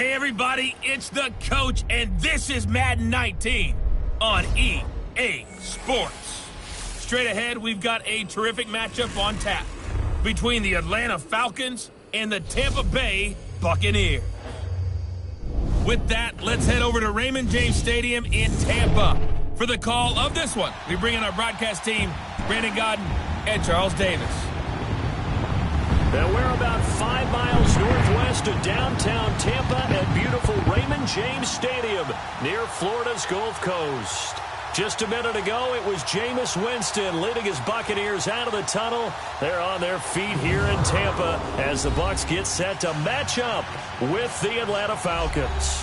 Hey everybody, it's the coach, and this is Madden 19 on EA Sports. Straight ahead, we've got a terrific matchup on tap between the Atlanta Falcons and the Tampa Bay Buccaneers. With that, let's head over to Raymond James Stadium in Tampa for the call of this one. We bring in our broadcast team, Brandon Godden and Charles Davis. And we're about 5 miles northwest of downtown Tampa at beautiful Raymond James Stadium near Florida's Gulf Coast. Just a minute ago, it was Jameis Winston leading his Buccaneers out of the tunnel. They're on their feet here in Tampa as the Bucs get set to match up with the Atlanta Falcons.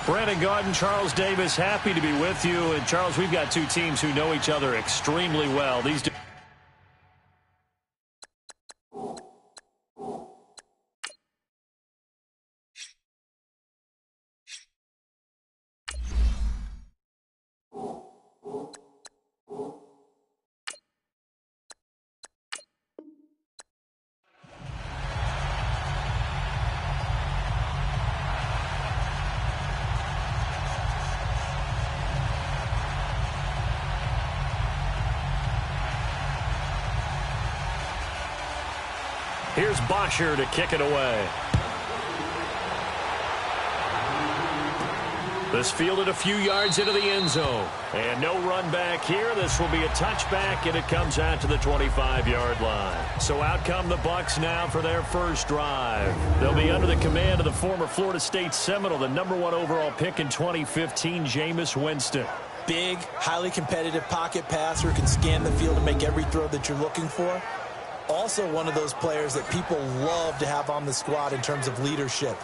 Brandon Godden, Charles Davis, happy to be with you. And Charles, we've got two teams who know each other extremely well. Here's Bosher to kick it away. This fielded a few yards into the end zone. And no run back here. This will be a touchback, and it comes out to the 25-yard line. So out come the Bucs now for their first drive. They'll be under the command of the former Florida State Seminole, the #1 overall pick in 2015, Jameis Winston. Big, highly competitive pocket passer, can scan the field and make every throw that you're looking for. Also one of those players that people love to have on the squad in terms of leadership.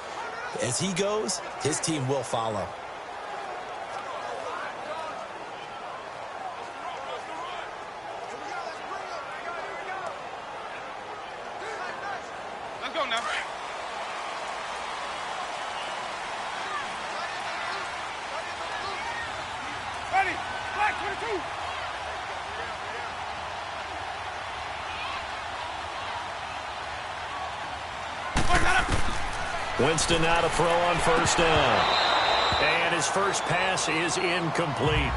As he goes, his team will follow. Let's go now. Ready, black 22. Winston now to throw on first down. And his first pass is incomplete.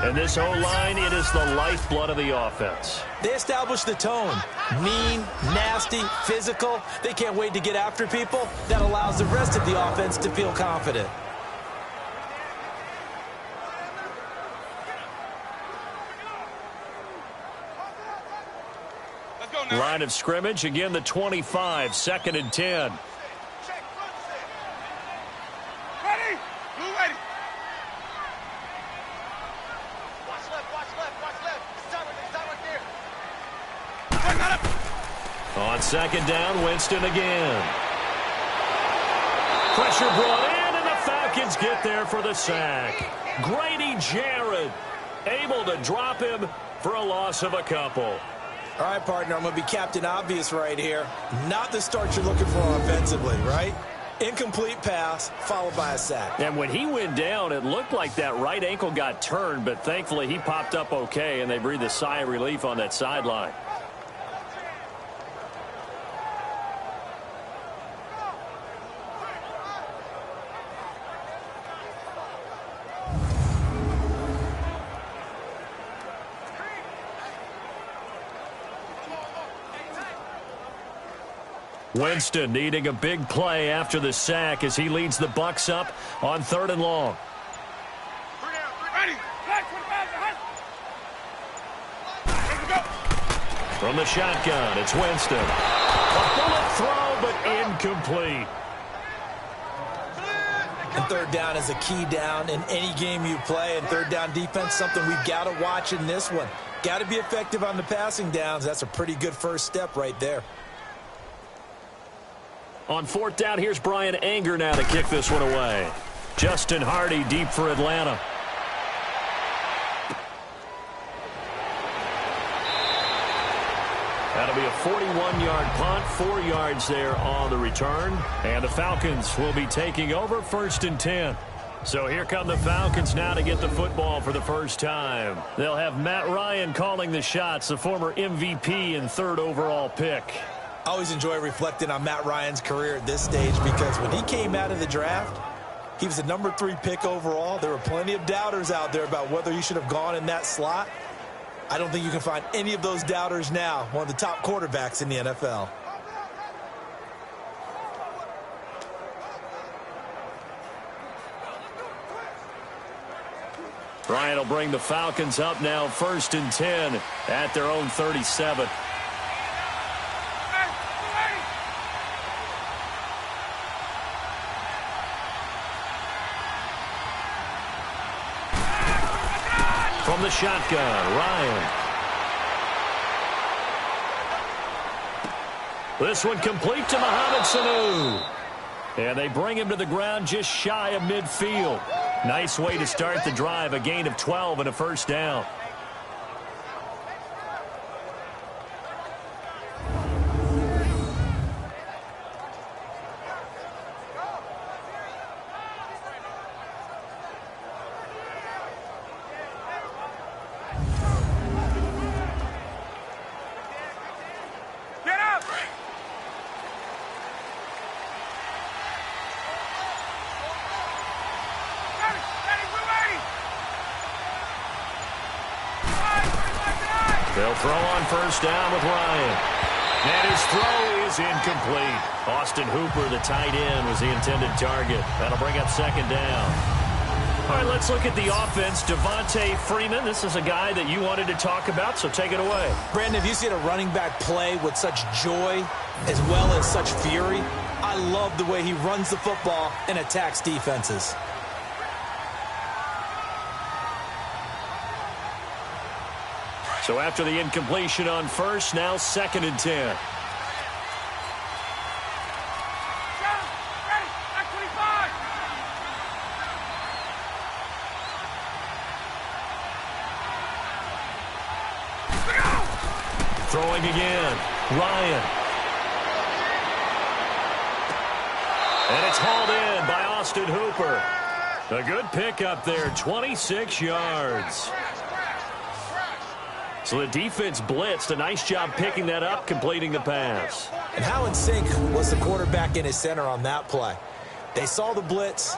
And this O-line, it is the lifeblood of the offense. They establish the tone. Mean, nasty, physical. They can't wait to get after people. That allows the rest of the offense to feel confident. Line of scrimmage, again the 25, 2nd and 10. Ready? Blue ready. Watch left, watch left, watch left. Stop right there. On 2nd down, Winston again. Pressure brought in, and the Falcons get there for the sack. Grady Jarrett able to drop him for a loss of a couple. All right, partner, I'm going to be Captain Obvious right here. Not the start you're looking for offensively, right? Incomplete pass, followed by a sack. And when he went down, it looked like that right ankle got turned, but thankfully he popped up okay, and they breathed a sigh of relief on that sideline. Winston needing a big play after the sack as he leads the Bucs up on 3rd and long. Ready? Black 25. From the shotgun, it's Winston. A bullet throw, but incomplete. And 3rd down is a key down in any game you play. And 3rd down defense, something we've got to watch in this one. Got to be effective on the passing downs. That's a pretty good first step right there. On 4th down, here's Brian Anger now to kick this one away. Justin Hardy deep for Atlanta. That'll be a 41-yard punt, 4 yards there on the return. And the Falcons will be taking over 1st and 10. So here come the Falcons now to get the football for the first time. They'll have Matt Ryan calling the shots, the former MVP and 3rd overall pick. I always enjoy reflecting on Matt Ryan's career at this stage because when he came out of the draft, he was the number 3 pick overall. There were plenty of doubters out there about whether he should have gone in that slot. I don't think you can find any of those doubters now. One of the top quarterbacks in the NFL. Ryan will bring the Falcons up now 1st and 10 at their own 37. From the shotgun, Ryan. This one complete to Mohamed Sanu. And they bring him to the ground just shy of midfield. Nice way to start the drive, a gain of 12 and a first down. They'll throw on first down with Ryan. And his throw is incomplete. Austin Hooper, the tight end, was the intended target. That'll bring up 2nd down. All right, let's look at the offense. Devontae Freeman, this is a guy that you wanted to talk about, so take it away. Brandon, have you seen a running back play with such joy as well as such fury? I love the way he runs the football and attacks defenses. So after the incompletion on first, now 2nd and 10. Throwing again, Ryan. And it's hauled in by Austin Hooper. A good pickup there, 26 yards. So the defense blitzed. A nice job picking that up, completing the pass. And how in sync was the quarterback in his center on that play? They saw the blitz,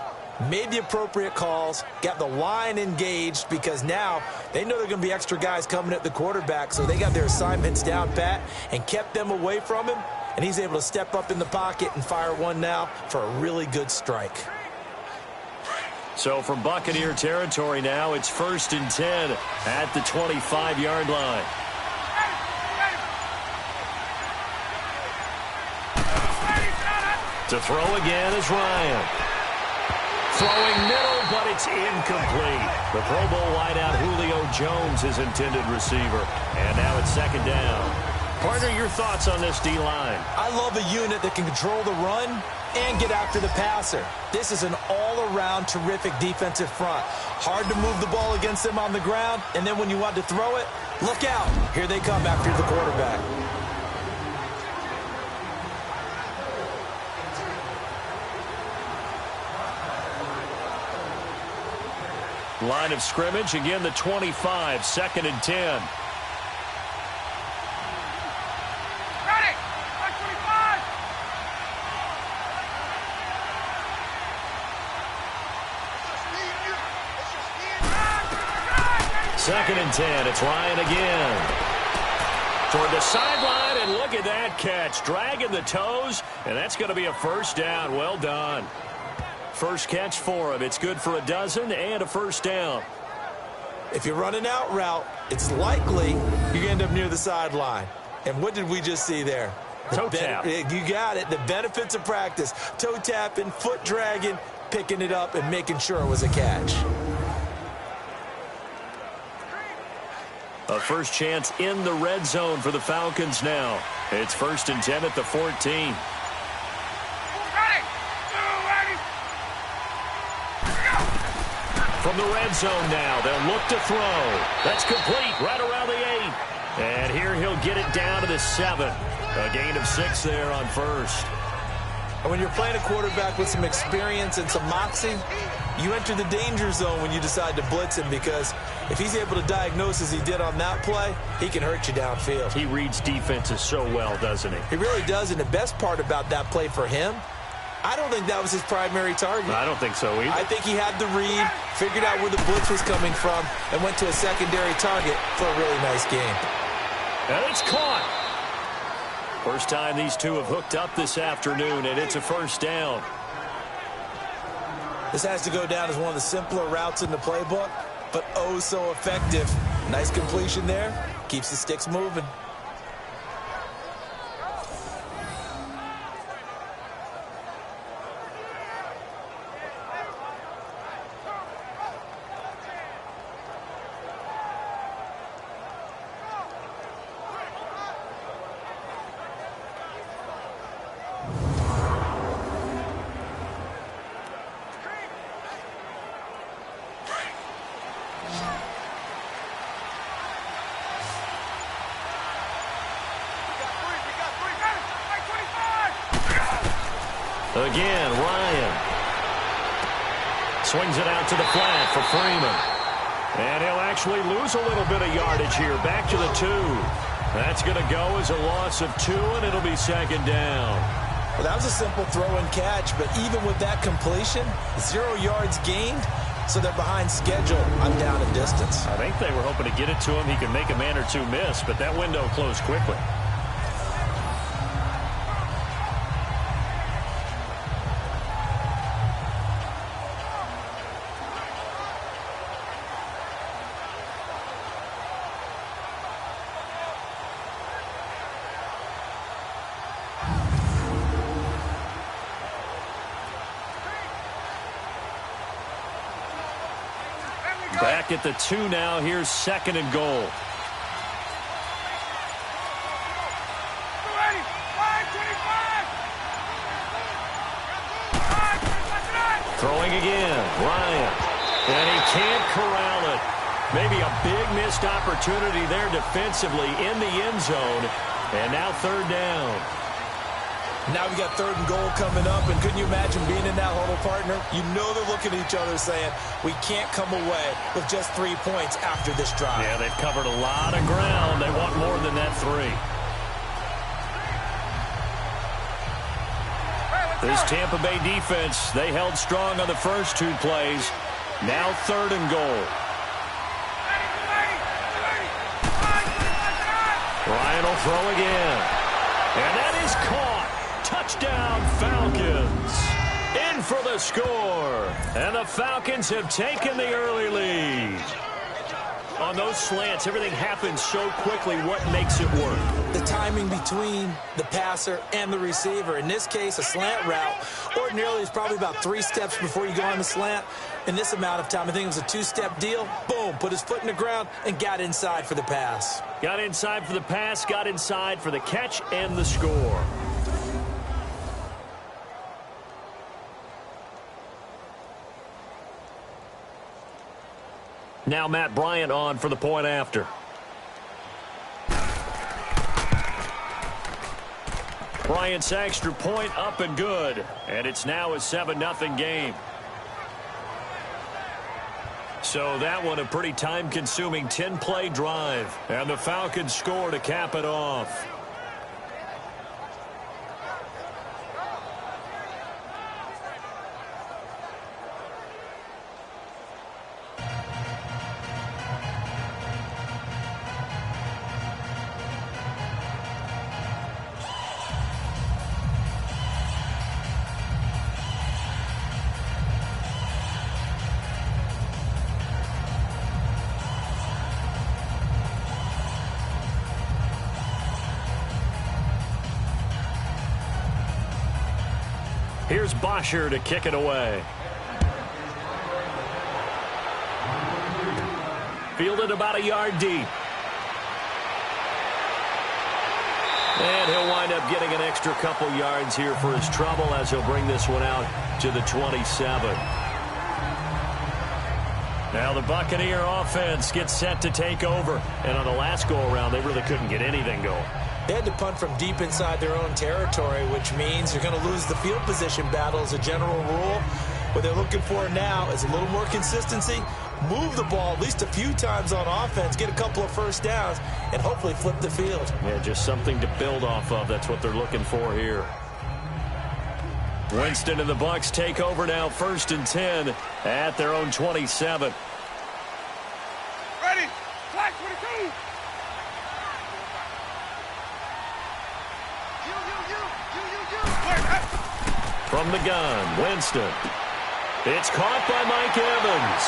made the appropriate calls, got the line engaged because now they know there are going to be extra guys coming at the quarterback, so they got their assignments down pat and kept them away from him, and he's able to step up in the pocket and fire one now for a really good strike. So from Buccaneer territory now, it's 1st and 10 at the 25-yard line. To throw again is Ryan. Throwing middle, but it's incomplete. The Pro Bowl wideout Julio Jones, his intended receiver. And now it's 2nd down. Partner, your thoughts on this D-line? I love a unit that can control the run and get after the passer. This is an all-around terrific defensive front. Hard to move the ball against them on the ground, and then when you want to throw it, look out. Here they come after the quarterback. Line of scrimmage, again the 25, 2nd and 10. Second and 10. It's Ryan again. Toward the sideline, and look at that catch. Dragging the toes, and that's going to be a first down. Well done. First catch for him. It's good for a dozen and a first down. If you're running out route, it's likely you end up near the sideline. And what did we just see there? Toe tap. You got it. The benefits of practice. Toe tapping, foot dragging, picking it up, and making sure it was a catch. A first chance in the red zone for the Falcons now. It's 1st and 10 at the 14. From the red zone now, they'll look to throw. That's complete right around the 8. And here he'll get it down to the 7. A gain of 6 there on first. And when you're playing a quarterback with some experience and some moxie, you enter the danger zone when you decide to blitz him, because if he's able to diagnose as he did on that play, he can hurt you downfield. He reads defenses so well, doesn't he? He really does, and the best part about that play for him, I don't think that was his primary target. I don't think so either. I think he had the read, figured out where the blitz was coming from, and went to a secondary target for a really nice game. And it's caught. First time these two have hooked up this afternoon, and it's a first down. This has to go down as one of the simpler routes in the playbook, but oh so effective. Nice completion there. Keeps the sticks moving. Again, Ryan. Swings it out to the flat for Freeman. And he'll actually lose a little bit of yardage here. Back to the 2. That's going to go as a loss of 2, and it'll be second down. Well, that was a simple throw and catch, but even with that completion, 0 yards gained, so they're behind schedule. I'm down in distance. I think they were hoping to get it to him. He could make a man or two miss, but that window closed quickly. Back at the 2 now. Here's second and goal. Throwing again. Ryan. And he can't corral it. Maybe a big missed opportunity there defensively in the end zone. And now third down. Now we got third and goal coming up, and couldn't you imagine being in that huddle, partner? You know they're looking at each other saying, we can't come away with just 3 points after this drive. Yeah, they've covered a lot of ground. They want more than that 3. This Tampa Bay defense, they held strong on the first 2 plays. Now third and goal. Ryan will throw again. And that is caught. Touchdown, Falcons. In for the score. And the Falcons have taken the early lead. On those slants, everything happens so quickly. What makes it work? The timing between the passer and the receiver. In this case, a slant route ordinarily is probably about 3 steps before you go on the slant. In this amount of time, I think it was a 2-step deal. Boom, put his foot in the ground and got inside for the pass. Got inside for the pass, got inside for the catch and the score. Now Matt Bryant on for the point after. Bryant's extra point up and good. And it's now a 7-0 game. So that one a pretty time-consuming 10-play drive. And the Falcons score to cap it off. Here's Bosher to kick it away. Fielded about a yard deep. And he'll wind up getting an extra couple yards here for his trouble as he'll bring this one out to the 27. Now the Buccaneer offense gets set to take over. And on the last go-around, they really couldn't get anything going. They had to punt from deep inside their own territory, which means you're going to lose the field position battle as a general rule. What they're looking for now is a little more consistency, move the ball at least a few times on offense, get a couple of first downs, and hopefully flip the field. Yeah, just something to build off of. That's what they're looking for here. Winston and the Bucs take over now, 1st and 10 at their own 27. Ready? Flag 22. From the gun, Winston. It's caught by Mike Evans.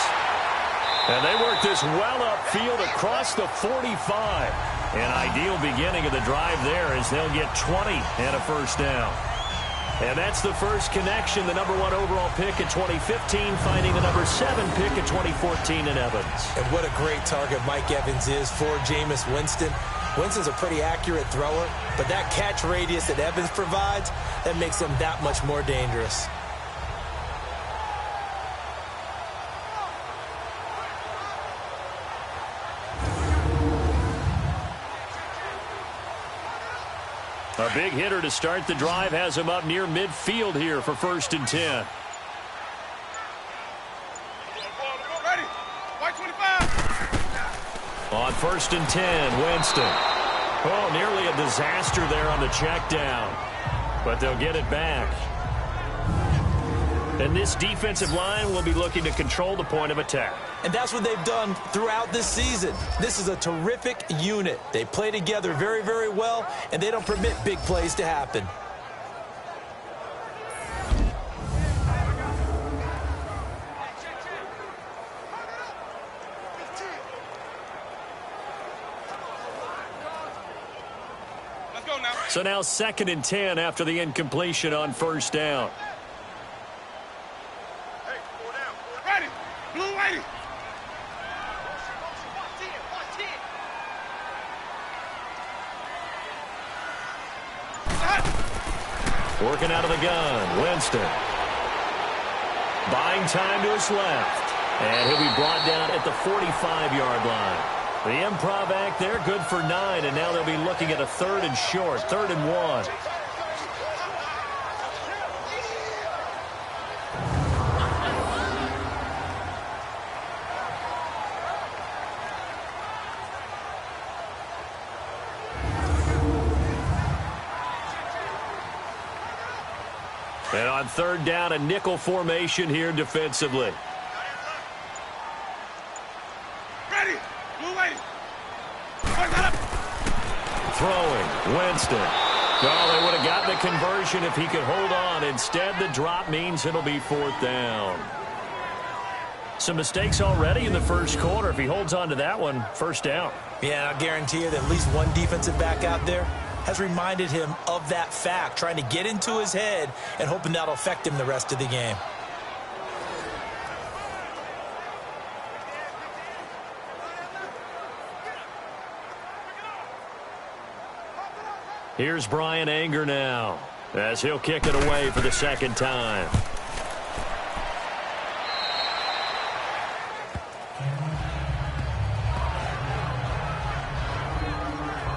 And they work this well upfield across the 45. An ideal beginning of the drive there as they'll get 20 and a first down. And that's the first connection, the number 1 overall pick in 2015, finding the number 7 pick in 2014 in Evans. And what a great target Mike Evans is for Jameis Winston. Winston's a pretty accurate thrower, but that catch radius that Evans provides, that makes him that much more dangerous. A big hitter to start the drive has him up near midfield here for 1st and 10. Ready? White 25. On 1st and 10, Winston. Oh, nearly a disaster there on the check down. But they'll get it back. And this defensive line will be looking to control the point of attack. And that's what they've done throughout this season. This is a terrific unit. They play together very, very well, and they don't permit big plays to happen. Let's go now. So now 2nd and 10 after the incompletion on 1st down. Hey, 4 down. Ready? Blue 80. Working out of the gun, Winston. Buying time to his left. And he'll be brought down at the 45-yard line. The improv act there, good for 9, and now they'll be looking at a 3rd and short, 3rd and 1. And on 3rd down, a nickel formation here defensively. Ready? Blue 80. Throwing, Winston. Oh, they would have gotten the conversion if he could hold on. Instead, the drop means it'll be 4th down. Some mistakes already in the first quarter. If he holds on to that one, 1st down. Yeah, I'll guarantee you that at least one defensive back out there has reminded him of that fact, trying to get into his head and hoping that'll affect him the rest of the game. Here's Brian Anger now, as he'll kick it away for the 2nd time.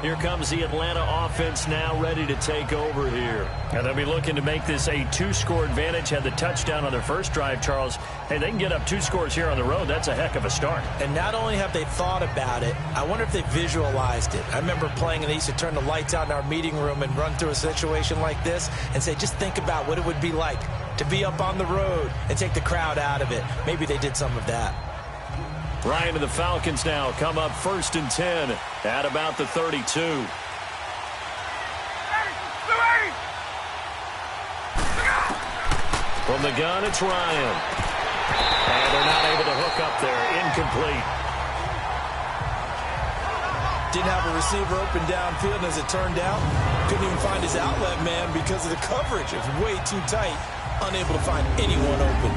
Here comes the Atlanta offense now ready to take over here. And they'll be looking to make this a 2-score advantage. Had the touchdown on their first drive, Charles. Hey, they can get up 2 scores here on the road. That's a heck of a start. And not only have they thought about it, I wonder if they visualized it. I remember playing and they used to turn the lights out in our meeting room and run through a situation like this and say, just think about what it would be like to be up on the road and take the crowd out of it. Maybe they did some of that. Ryan and the Falcons now come up 1st and 10 at about the 32. From the gun, it's Ryan. And they're not able to hook up there. Incomplete. Didn't have a receiver open downfield, and as it turned out, couldn't even find his outlet man because of the coverage. It was way too tight, unable to find anyone open.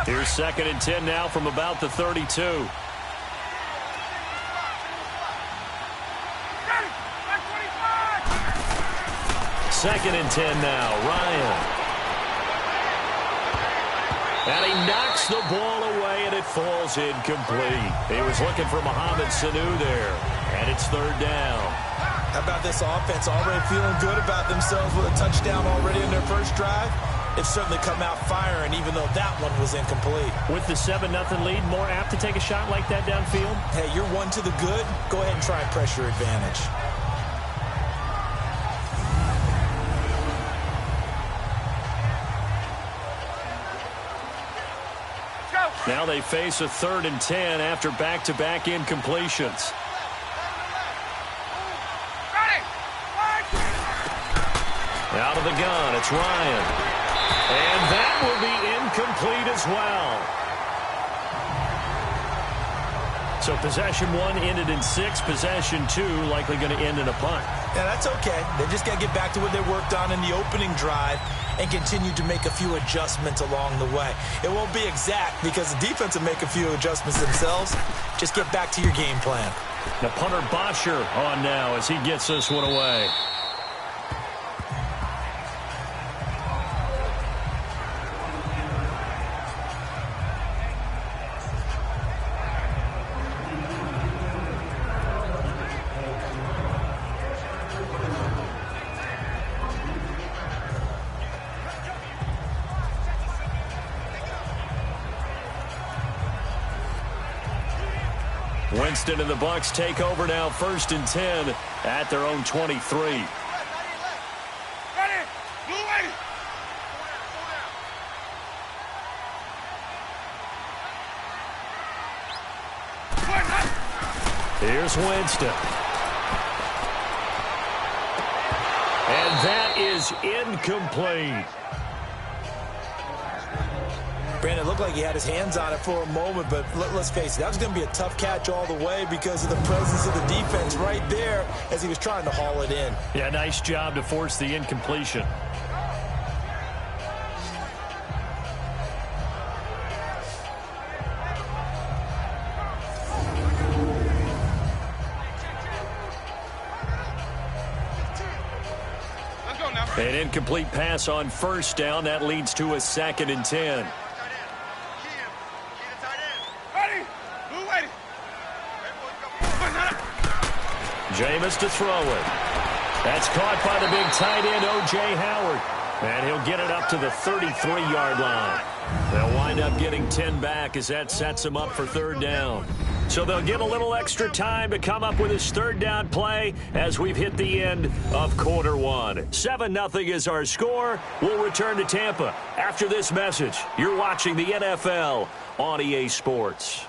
Here's 2nd and 10 now from about the 32. 2nd and 10 now. Ryan. And he knocks the ball away, and it falls incomplete. He was looking for Mohamed Sanu there, and it's 3rd down. How about this offense already feeling good about themselves with a touchdown already in their first drive? They've certainly come out firing, even though that one was incomplete. With the 7-0 lead, more apt to take a shot like that downfield? Hey, you're one to the good. Go ahead and try and press your advantage. Now they face a 3rd and 10 after back-to-back incompletions. Out of the gun, it's Ryan. And that will be incomplete as well. So possession 1 ended in 6. Possession 2 likely going to end in a punt. Yeah, that's okay. They just got to get back to what they worked on in the opening drive and continue to make a few adjustments along the way. It won't be exact because the defense will make a few adjustments themselves. Just get back to your game plan. The punter Bosher on now as he gets this one away. Winston and the Bucs take over now, 1st and 10 at their own 23. Ready? Blue lady. Here's Winston. And that is incomplete. Brandon, it looked like he had his hands on it for a moment, but let's face it, that was going to be a tough catch all the way because of the presence of the defense right there as he was trying to haul it in. Yeah, nice job to force the incompletion. Let's go now. An incomplete pass on 1st down. That leads to a 2nd and 10. Jameis to throw it. That's caught by the big tight end, O.J. Howard. And he'll get it up to the 33-yard line. They'll wind up getting 10 back as that sets them up for 3rd down. So they'll get a little extra time to come up with his 3rd down play as we've hit the end of quarter 1. 7-0 is our score. We'll return to Tampa after this message. You're watching the NFL on EA Sports.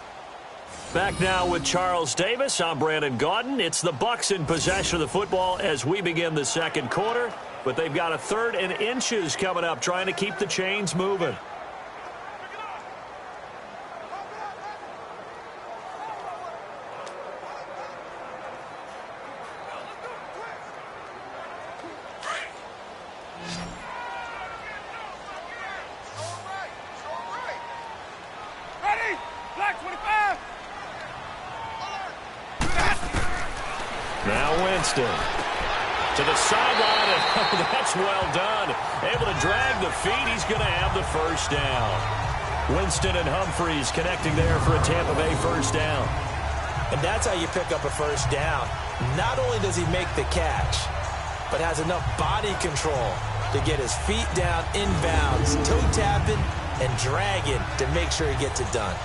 Back now with Charles Davis. I'm Brandon Gaudin. It's the Bucs in possession of the football as we begin the 2nd quarter. But they've got a 3rd and inches coming up, trying to keep the chains moving. Ready? Black 25. Now Winston to the sideline, and that's well done. Able to drag the feet. He's going to have the 1st down. Winston and Humphreys connecting there for a Tampa Bay 1st down. And that's how you pick up a 1st down. Not only does he make the catch, but has enough body control to get his feet down inbounds, toe tapping and dragging to make sure he gets it done.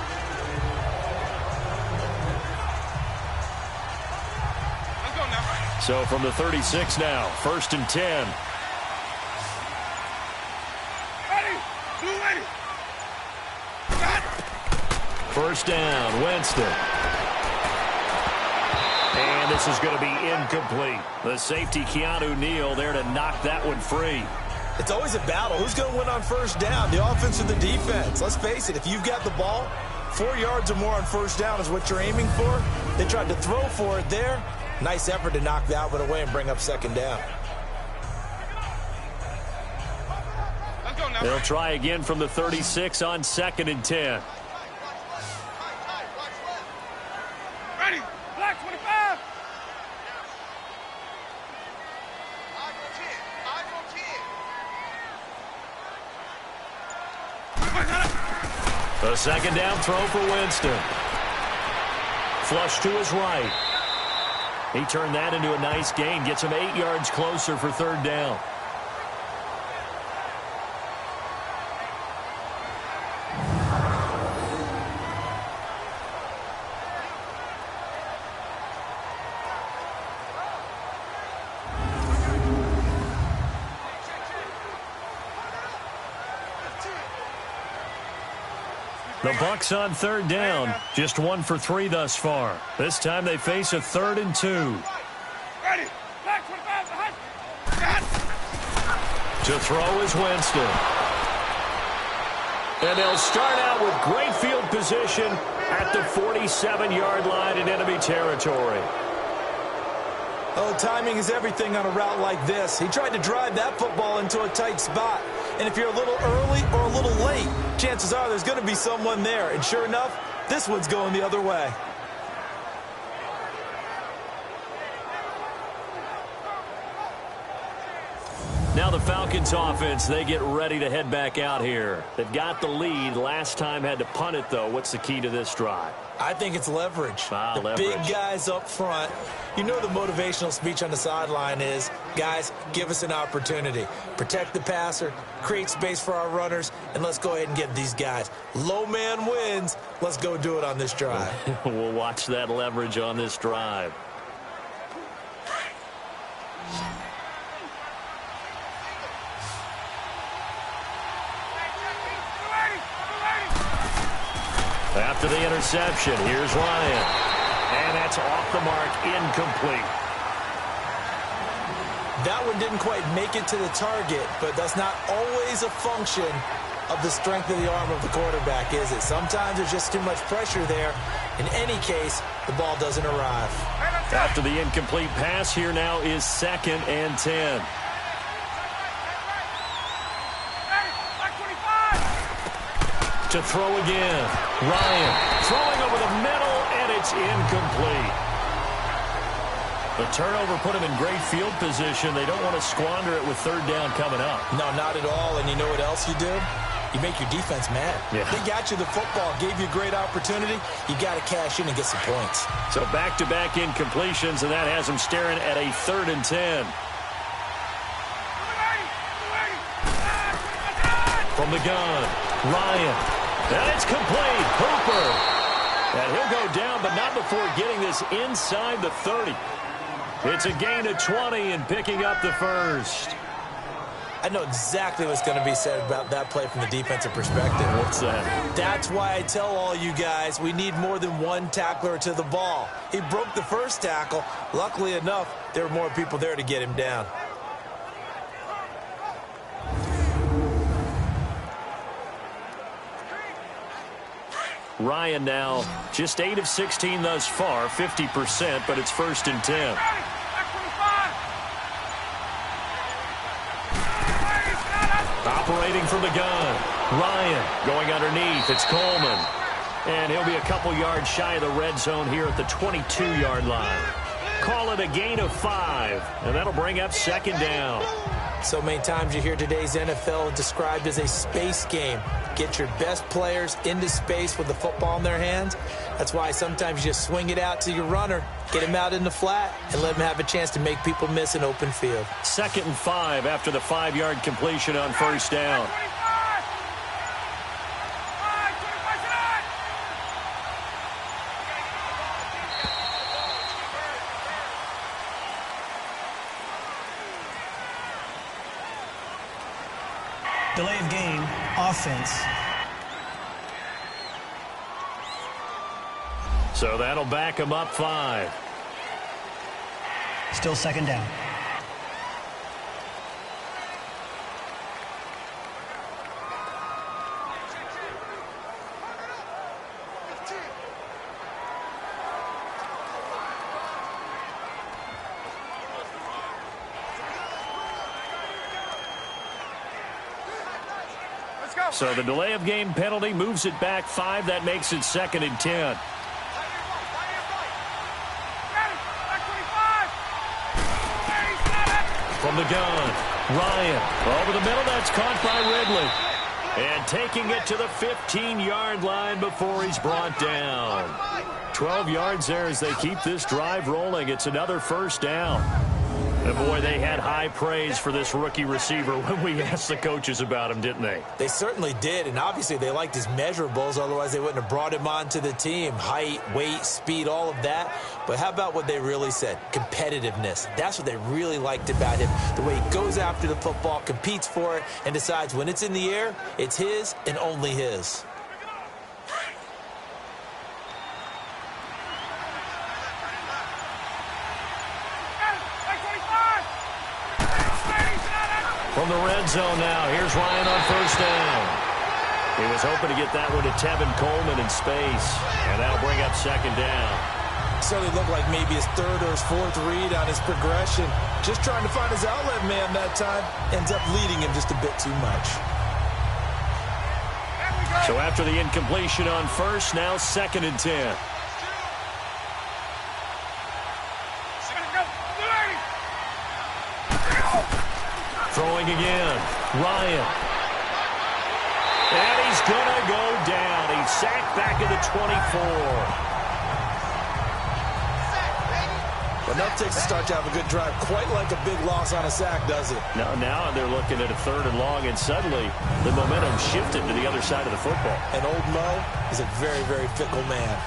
So from the 36 now, 1st and 10. Ready? Blue lady. 1st down, Winston. And this is going to be incomplete. The safety, Keanu Neal, there to knock that one free. It's always a battle. Who's going to win on 1st down, the offense or the defense? Let's face it, if you've got the ball, 4 yards or more on 1st down is what you're aiming for. They tried to throw for it there. Nice effort to knock that one away and bring up 2nd down. Let's go now. They'll try again from the 36 on 2nd and 10. Ready? Black 25. A second down throw for Winston. Flush to his right. He turned that into a nice gain. Gets him 8 yards closer for third down. The Bucs on third down. Just 1 for 3 thus far. This time they face a 3rd and 2. Ready. Black 25 behind. To throw is Winston. And they'll start out with great field position at the 47-yard line in enemy territory. Oh, timing is everything on a route like this. He tried to drive that football into a tight spot. And if you're a little early or a little late, chances are there's going to be someone there. And sure enough, this one's going the other way. Now the Falcons offense, they get ready to head back out here. They've got the lead. Last time had to punt it, though. What's the key to this drive? I think it's leverage. Leverage. Big guys up front. You know the motivational speech on the sideline is, guys, give us an opportunity. Protect the passer, create space for our runners, and let's go ahead and get these guys. Low man wins. Let's go do it on this drive. We'll watch that leverage on this drive. After the interception, here's Ryan. And that's off the mark, incomplete. That one didn't quite make it to the target, but that's not always a function of the strength of the arm of the quarterback, is it? Sometimes there's just too much pressure there. In any case, the ball doesn't arrive. After the incomplete pass, here now is 2nd and 10. To throw again. Ryan throwing over the middle, and it's incomplete. The turnover put him in great field position. They don't want to squander it with third down coming up. No, not at all. And you know what else you do? You make your defense mad. Yeah. They got you the football, gave you a great opportunity. You got to cash in and get some points. So back-to-back incompletions, and that has them staring at a 3rd and 10. From the gun, Ryan. And it's complete. Hooper. And he'll go down, but not before getting this inside the 30. It's a gain of 20 and picking up the first. I know exactly what's going to be said about that play from the defensive perspective. What's that? That's why I tell all you guys we need more than one tackler to the ball. He broke the first tackle. Luckily enough, there were more people there to get him down. Ryan now just 8 of 16 thus far, 50%, but it's 1st and 10. Operating from the gun. Ryan going underneath. It's Coleman. And he'll be a couple yards shy of the red zone here at the 22-yard line. Call it a gain of 5, and that'll bring up 2nd down. So many times you hear today's NFL described as a space game. Get your best players into space with the football in their hands. That's why sometimes you just swing it out to your runner, get him out in the flat, and let him have a chance to make people miss an open field. 2nd and 5 after the 5-yard completion on 1st down. Delay of game, offense. So that'll back him up 5. Still 2nd down. So the delay of game penalty moves it back 5. That makes it 2nd and 10. From the gun, Ryan over the middle. That's caught by Ridley. And taking it to the 15-yard line before he's brought down. 12 yards there as they keep this drive rolling. It's another first down. And boy, they had high praise for this rookie receiver when we asked the coaches about him, didn't they? They certainly did, and obviously they liked his measurables. Otherwise, they wouldn't have brought him onto the team. Height, weight, speed, all of that. But how about what they really said? Competitiveness. That's what they really liked about him. The way he goes after the football, competes for it, and decides when it's in the air, it's his and only his. From the red zone now, here's Ryan on first down. He was hoping to get that one to Tevin Coleman in space, and that'll bring up second down. Certainly looked like maybe his third or his fourth read on his progression. Just trying to find his outlet man that time. Ends up leading him just a bit too much. So after the incompletion on first, now 2nd and 10. Throwing again, Ryan. And he's going to go down. He's sacked back at the 24. But enough takes to start to have a good drive. Quite like a big loss on a sack, does it? No, now they're looking at a 3rd and long, and suddenly the momentum shifted to the other side of the football. And old Mo is a very, very fickle man.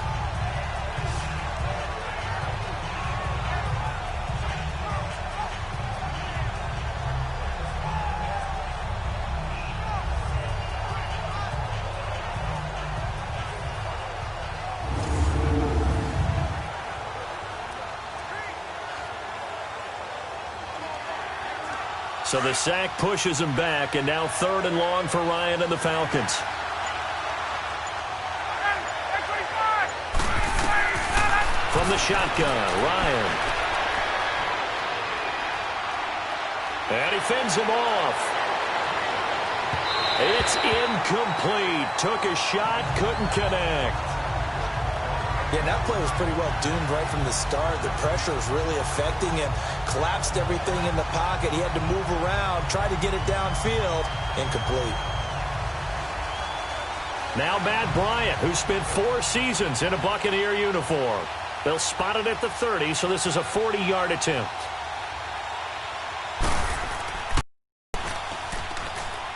So the sack pushes him back, and now 3rd and long for Ryan and the Falcons. From the shotgun, Ryan. And he fends him off. It's incomplete. Took a shot, couldn't connect. Yeah, and that play was pretty well doomed right from the start. The pressure was really affecting him. Collapsed everything in the pocket. He had to move around, try to get it downfield. Incomplete. Now Matt Bryant, who spent 4 seasons in a Buccaneer uniform. They'll spot it at the 30, so this is a 40-yard attempt.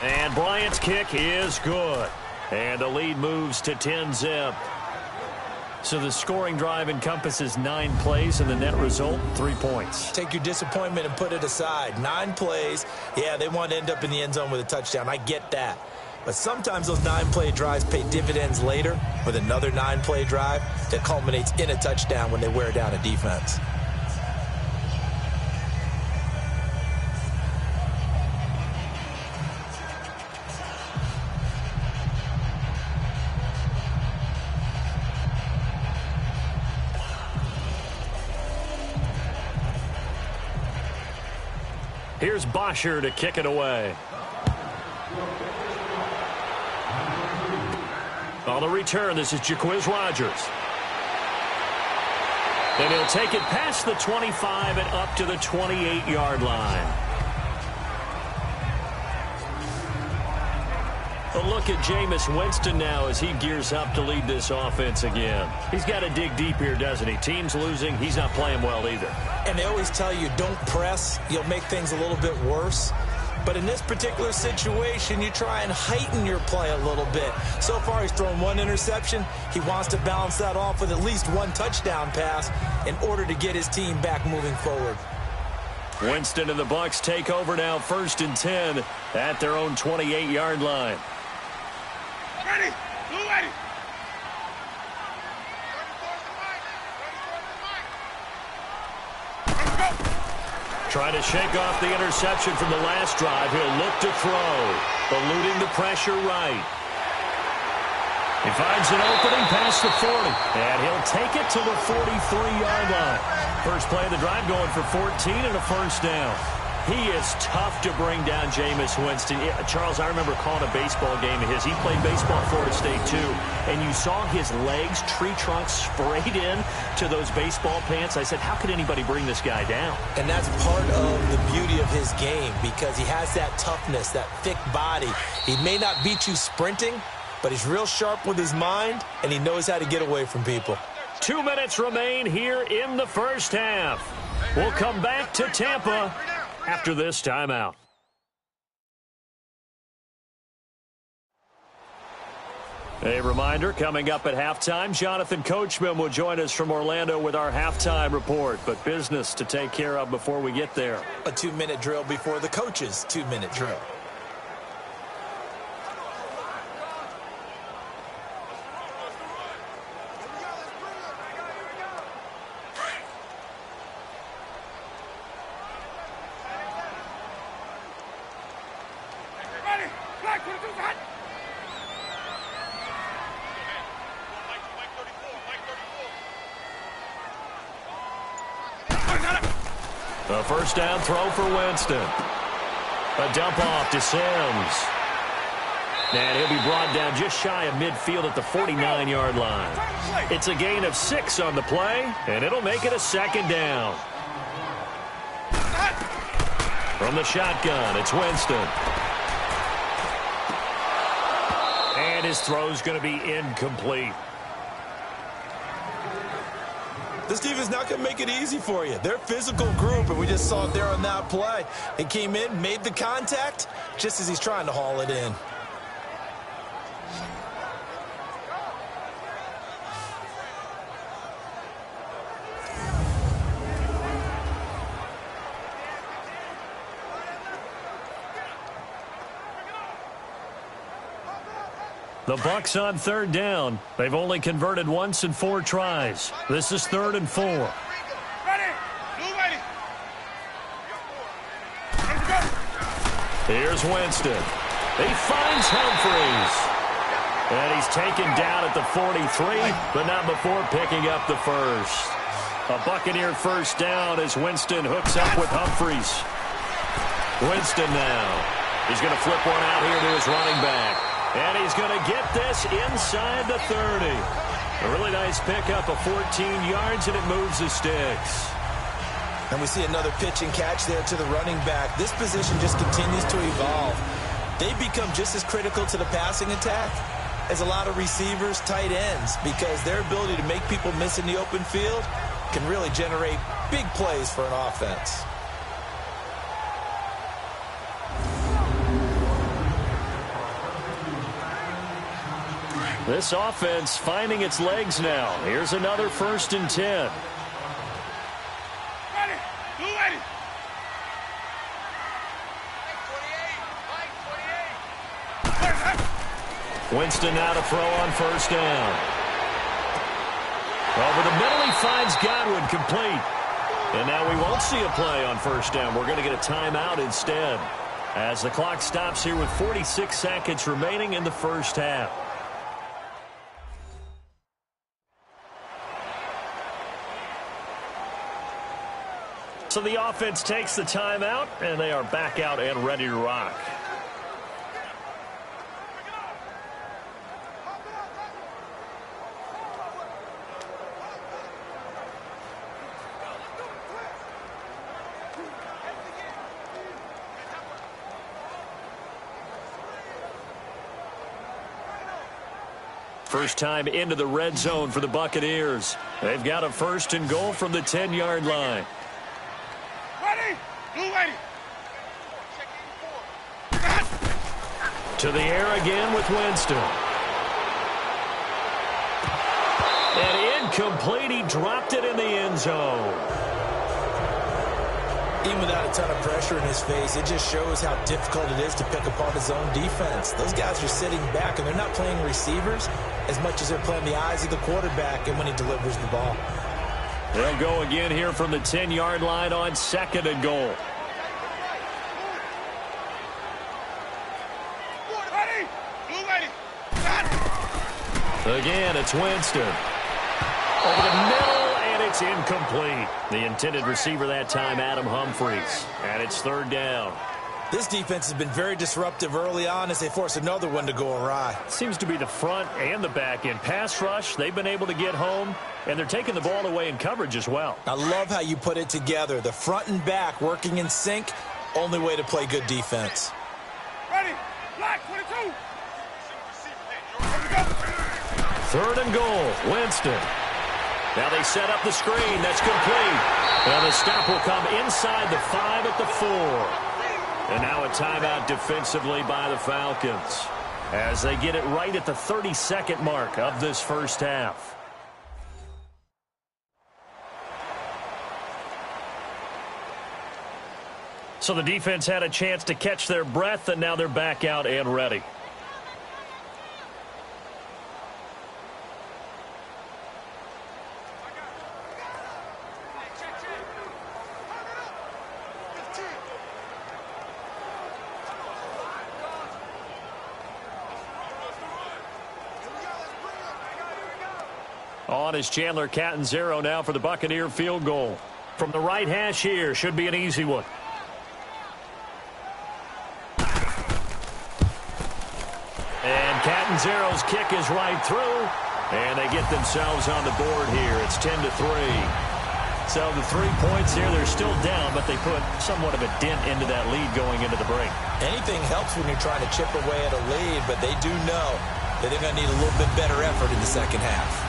And Bryant's kick is good. And the lead moves to 10-zip. So the scoring drive encompasses 9 plays, and the net result, 3 points. Take your disappointment and put it aside. 9 plays. Yeah, they want to end up in the end zone with a touchdown. I get that. But sometimes those 9-play drives pay dividends later with another 9-play drive that culminates in a touchdown when they wear down a defense. Here's Bosher to kick it away. On the return, this is Jaquiz Rogers. And he'll take it past the 25 and up to the 28-yard line. A look at Jameis Winston now as he gears up to lead this offense again. He's got to dig deep here, doesn't he? Team's losing. He's not playing well either. And they always tell you, don't press. You'll make things a little bit worse. But in this particular situation, you try and heighten your play a little bit. So far, he's thrown 1 interception. He wants to balance that off with at least 1 touchdown pass in order to get his team back moving forward. Winston and the Bucs take over now, 1st and 10 at their own 28-yard line. Ready? Blue ready. Trying to shake off the interception from the last drive. He'll look to throw, eluding the pressure right. He finds an opening past the 40, and he'll take it to the 43-yard line. First play of the drive going for 14 and a first down. He is tough to bring down, Jameis Winston. Charles, I remember calling a baseball game of his. He played baseball at Florida State, too. And you saw his legs, tree trunks sprayed in to those baseball pants. I said, how could anybody bring this guy down? And that's part of the beauty of his game because he has that toughness, that thick body. He may not beat you sprinting, but he's real sharp with his mind, and he knows how to get away from people. 2 minutes remain here in the first half. We'll come back to Tampa after this timeout. A reminder, coming up at halftime, Jonathan Coachman will join us from Orlando with our halftime report. But business to take care of before we get there. A 2-minute drill before the coach's 2-minute drill. A first down throw for Winston. A dump off to Sims. And he'll be brought down just shy of midfield at the 49-yard line. It's a gain of 6 on the play, and it'll make it a second down. From the shotgun, it's Winston. And his throw's going to be incomplete. This defense not going to make it easy for you. They're a physical group, and we just saw it there on that play. He came in, made the contact, just as he's trying to haul it in. The Bucs on third down. They've only converted once in 4 tries. This is 3rd and 4. Ready. Blue ready. Let's go. Here's Winston. He finds Humphries. And he's taken down at the 43, but not before picking up the first. A Buccaneer first down as Winston hooks up with Humphries. Winston now. He's going to flip one out here to his running back. And he's going to get this inside the 30. A really nice pickup of 14 yards, and it moves the sticks. And we see another pitch and catch there to the running back. This position just continues to evolve. They become just as critical to the passing attack as a lot of receivers, tight ends, because their ability to make people miss in the open field can really generate big plays for an offense. This offense finding its legs now. Here's another 1st and 10. Ready. Blue ready. 28. Winston now to throw on first down. Over the middle, he finds Godwin complete. And now we won't see a play on first down. We're going to get a timeout instead as the clock stops here with 46 seconds remaining in the first half. So the offense takes the timeout, and they are back out and ready to rock. First time into the red zone for the Buccaneers. They've got a 1st and goal from the 10-yard line. Ready. Blue ready. To the air again with Winston. And incomplete. He dropped it in the end zone. Even without a ton of pressure in his face, it just shows how difficult it is to pick apart his own defense. Those guys are sitting back, and they're not playing receivers as much as they're playing the eyes of the quarterback and when he delivers the ball. They'll go again here from the 10-yard line on 2nd and goal. Ready. Blue ready. Again, it's Winston. Over the middle, and It's incomplete. The intended receiver that time, Adam Humphries. And it's third down. This defense has been very disruptive early on as they force another one to go awry. Seems to be the front and the back end. Pass rush, they've been able to get home, and they're taking the ball away in coverage as well. I love how you put it together. The front and back working in sync, only way to play good defense. Ready, black 22. Third and goal, Winston. Now they set up the screen. That's complete. And the stop will come inside the 5 at the 4. And now a timeout defensively by the Falcons as they get it right at the 30-second mark of this first half. So the defense had a chance to catch their breath, and now they're back out and ready. On is Chandler Catanzaro now for the Buccaneer field goal. From the right hash here, should be an easy one. And Catanzaro's kick is right through. And they get themselves on the board here. It's 10-3. So the 3 points here, they're still down, but they put somewhat of a dent into that lead going into the break. Anything helps when you're trying to chip away at a lead, but they do know that they're going to need a little bit better effort in the second half.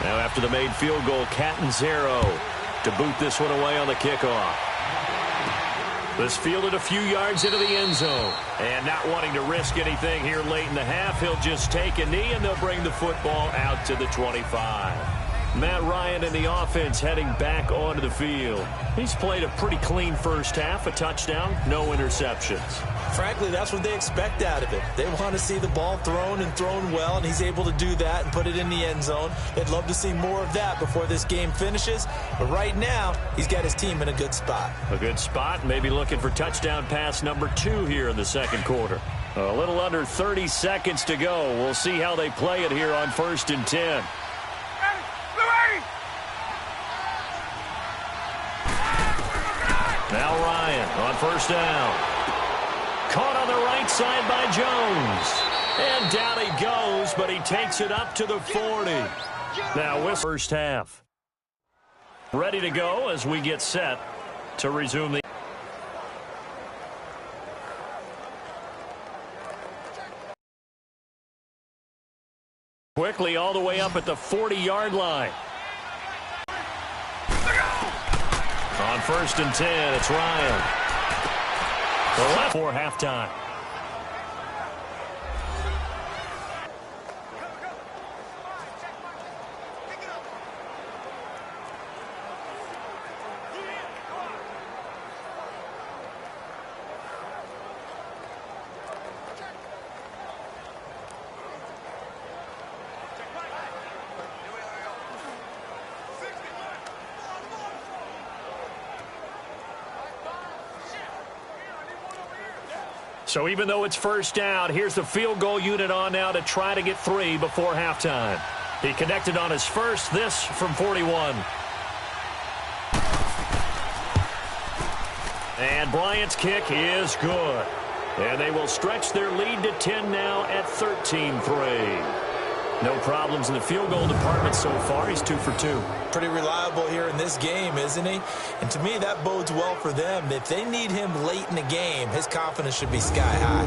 Now after the made field goal, Catanzaro to boot this one away on the kickoff. This fielded a few yards into the end zone. And not wanting to risk anything here late in the half, he'll just take a knee and they'll bring the football out to the 25. Matt Ryan and the offense heading back onto the field. He's played a pretty clean first half, a touchdown, no interceptions. Frankly, that's what they expect out of him. They want to see the ball thrown and thrown well, and he's able to do that and put it in the end zone. They'd love to see more of that before this game finishes. But right now, he's got his team in a good spot. A good spot, maybe looking for touchdown pass number 2 here in the second quarter. A little under 30 seconds to go. We'll see how they play it here on 1st and 10. Now Ryan on first down. Caught on the right side by Jones. And down he goes, but he takes it up to the 40. Now with first half. Ready to go as we get set to resume the... Quickly all the way up at the 40-yard line. On 1st and 10, it's Ryan. The left for halftime. So even though it's first down, here's the field goal unit on now to try to get 3 before halftime. He connected on his first, this from 41. And Bryant's kick is good. And they will stretch their lead to 10 now at 13-3. No problems in the field goal department so far. He's 2 for 2. Pretty reliable here in this game, isn't he? And to me, that bodes well for them. If they need him late in the game, his confidence should be sky high.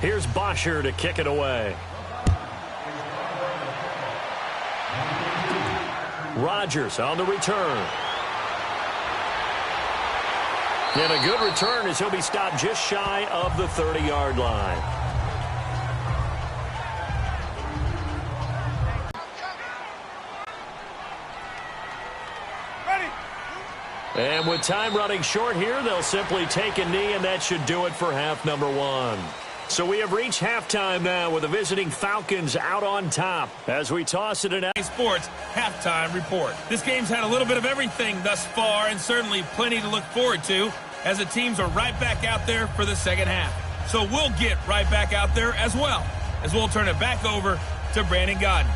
Here's Bosher to kick it away. Rodgers on the return. And a good return as he'll be stopped just shy of the 30-yard line. And with time running short here, they'll simply take a knee, and that should do it for half number one. So we have reached halftime now with the visiting Falcons out on top as we toss it in. Sports halftime report. This game's had a little bit of everything thus far, and certainly plenty to look forward to as the teams are right back out there for the second half. So we'll get right back out there as well, as we'll turn it back over to Brandon Godden.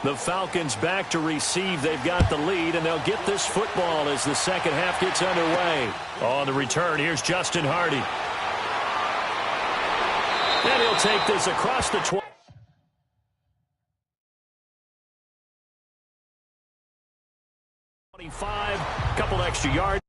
The Falcons back to receive. They've got the lead, and they'll get this football as the second half gets underway. On the return, here's Justin Hardy. And he'll take this across the 25, couple extra yards.